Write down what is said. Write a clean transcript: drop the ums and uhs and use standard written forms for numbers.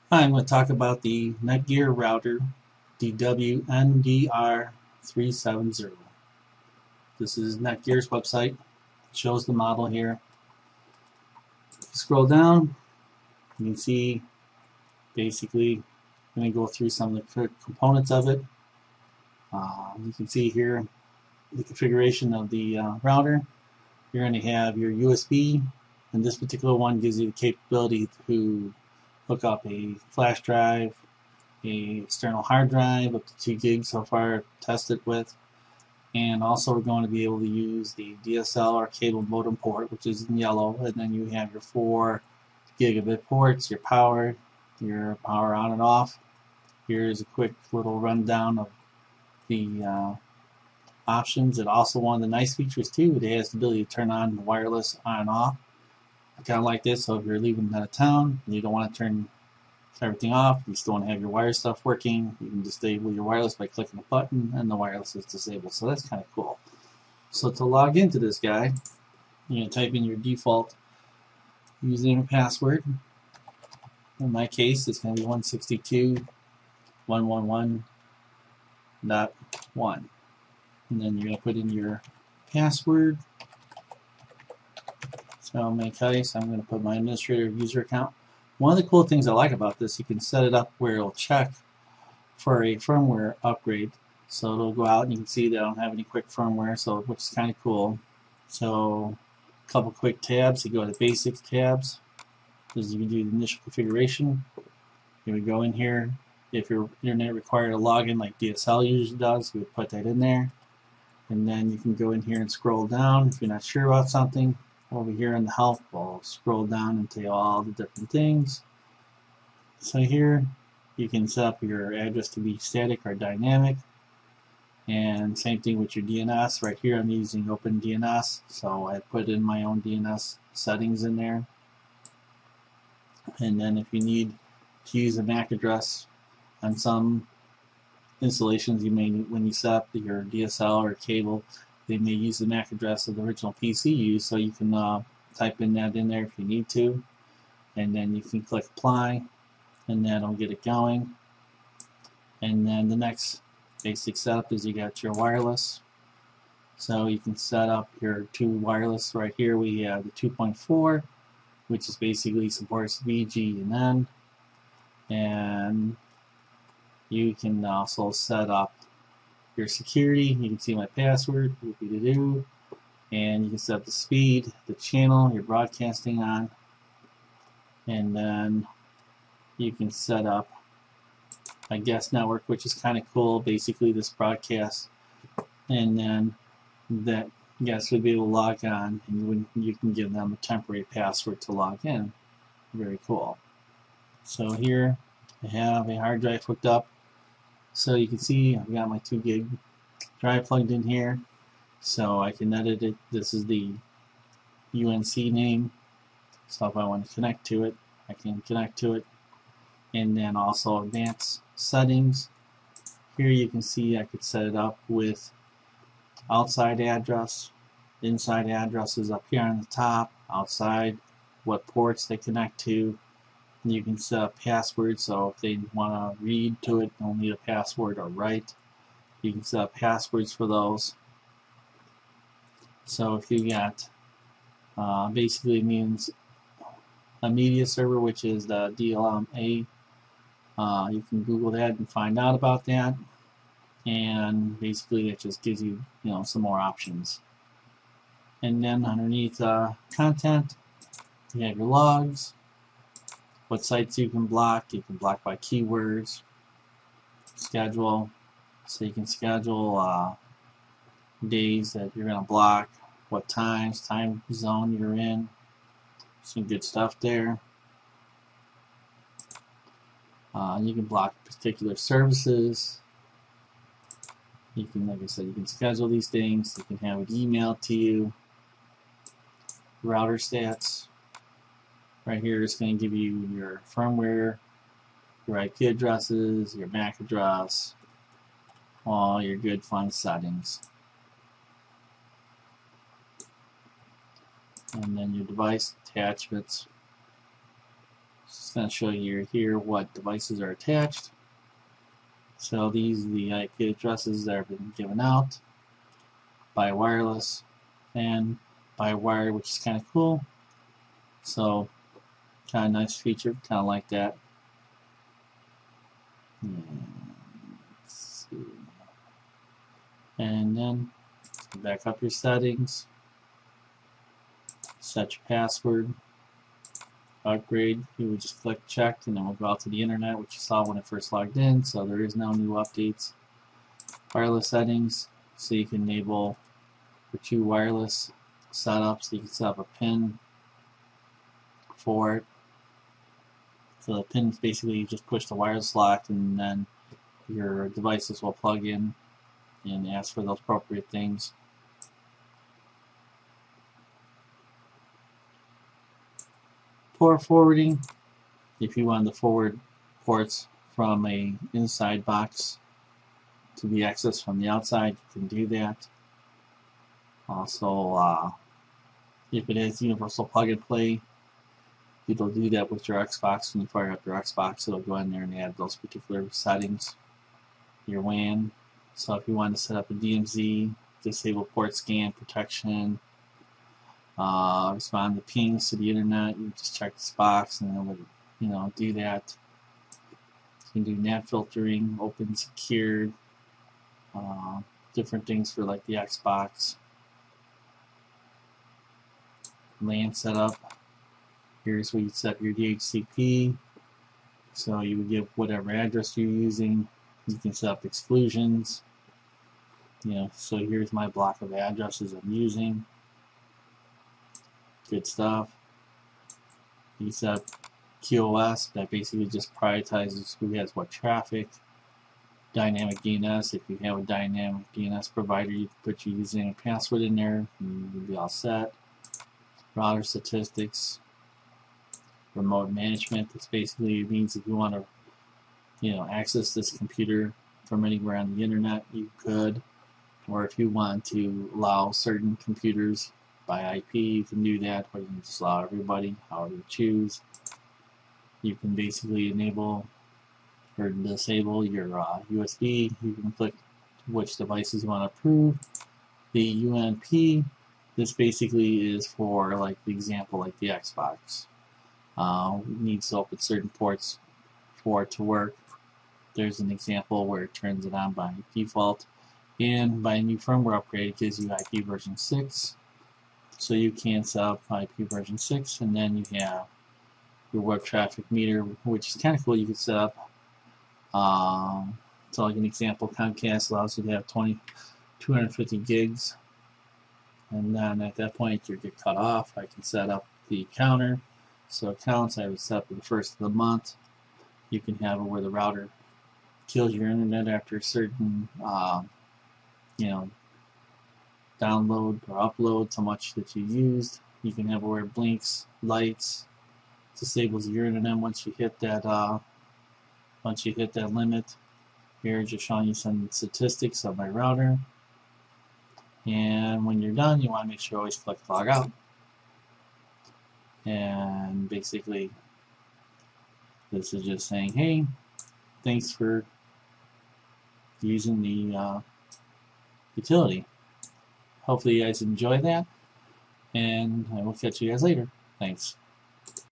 Hi, I'm going to talk about the NetGear router, the WND3700. This is NetGear's website. It shows the model here. If you scroll down, you can see basically I'm going to go through some of the components of it. You can see here the configuration of the router. You're going to have your USB, and this particular one gives you the capability to hook up a flash drive, a external hard drive up to 2 gigs so far tested with, and also we're going to be able to use the DSL or cable modem port, which is in yellow, and then you have your 4 gigabit ports, your power on and off. Here's a quick little rundown of the options. And also one of the nice features too, it has the ability to turn on the wireless on and off. I kind of like this, so if you're leaving out of town and you don't want to turn everything off, you still want to have your wire stuff working, you can disable your wireless by clicking a button and the wireless is disabled. So that's kind of cool. So to log into this guy, you're going to type in your default username and password. In my case, it's going to be 162.111.1. And then you're going to put in your password. So in my case, I'm going to put my administrator user account. One of the cool things I like about this, you can set it up where it'll check for a firmware upgrade. So it'll go out and you can see that I don't have any quick firmware, so which is kind of cool. So a couple quick tabs. You go to basics tabs. This is you can do the initial configuration. You would go in here. If your internet required a login like DSL usually does, you would put that in there. And then you can go in here and scroll down if you're not sure about something. Over here in the help, we'll scroll down and tell you all the different things. So here you can set up your address to be static or dynamic, and same thing with your DNS. Right here I'm using OpenDNS, so I put in my own DNS settings in there. And then if you need to use a MAC address on some installations, you may, when you set up your DSL or cable, they may use the MAC address of the original PC used, so you can type in that in there if you need to, and then you can click apply, and that'll get it going. And then the next basic setup is you got your wireless. So you can set up your 2 wireless. Right here we have the 2.4, which is basically supports VG and N, and you can also set up your security. You can see my password, whoopie-doo, and you can set up the speed, the channel you're broadcasting on, and then you can set up a guest network, which is kind of cool. Basically, this broadcast, and then that guest would be able to log on, and you can give them a temporary password to log in. Very cool. So here I have a hard drive hooked up. So you can see I've got my 2 gig drive plugged in here, so I can edit it. This is the UNC name, so if I want to connect to it, I can connect to it. And then also advanced settings. Here you can see I could set it up with outside address, inside addresses up here on the top, outside, what ports they connect to. And you can set up passwords, so if they want to read to it, they'll need a password, or write. You can set up passwords for those. So if you got, basically means a media server, which is the DLMA, you can Google that and find out about that. And basically it just gives you, some more options. And then underneath content, you have your logs, what sites you can block. You can block by keywords, schedule. So you can schedule days that you're going to block, what times, time zone you're in. Some good stuff there. You can block particular services. You can, like I said, you can schedule these things. You can have it emailed to you. Router stats. Right here is going to give you your firmware, your IP addresses, your MAC address, all your good fun settings. And then your device attachments. Just going to show you here what devices are attached. So these are the IP addresses that have been given out by wireless and by wire, which is kind of cool. So kind of nice feature, kind of like that. Let's see. And then back up your settings, set your password, upgrade. You would just click check, and then we'll go out to the internet, which you saw when I first logged in. So there is no new updates. Wireless settings, so you can enable your 2 wireless setups. You can set up a pin for it. So the pin is basically you just push the wireless lock, and then your devices will plug in and ask for those appropriate things. Port forwarding, if you want to forward ports from a inside box to be accessed from the outside, you can do that. Also, if it is universal plug and play, it'll do that with your Xbox. When you fire up your Xbox, it'll go in there and add those particular settings. Your WAN, so if you want to set up a DMZ, disable port scan protection, respond to pings to the internet, you just check this box and it would, do that. You can do NAT filtering, open, secured, different things for like the Xbox. LAN setup. Here's where you set up your DHCP. So you would give whatever address you're using. You can set up exclusions. So here's my block of addresses I'm using. Good stuff. You set up QoS, that basically just prioritizes who has what traffic. Dynamic DNS, if you have a dynamic DNS provider, you can put your username and password in there, and you'll be all set. Router statistics. Remote management, this basically means if you want to access this computer from anywhere on the internet, you could. Or if you want to allow certain computers by IP, you can do that, or you can just allow everybody, however you choose. You can basically enable or disable your USB. You can click which devices you want to approve. The UNP, this basically is for, like the example, like the Xbox. Needs to open certain ports for it to work. There's an example where it turns it on by default. And by a new firmware upgrade, it gives you IP version 6. So you can set up IP version 6, and then you have your web traffic meter, which is kind of cool. You can set up, so like an example, Comcast allows you to have 250 gigs. And then at that point, you get cut off. I can set up the counter. So accounts, I would set up for the first of the month. You can have it where the router kills your internet after a certain, download or upload so much that you used. You can have it where it blinks, lights, disables your internet once you hit that limit. Here, just showing you some statistics of my router. And when you're done, you want to make sure you always click log out. And basically, this is just saying, hey, thanks for using the utility. Hopefully you guys enjoy that, and I will catch you guys later. Thanks.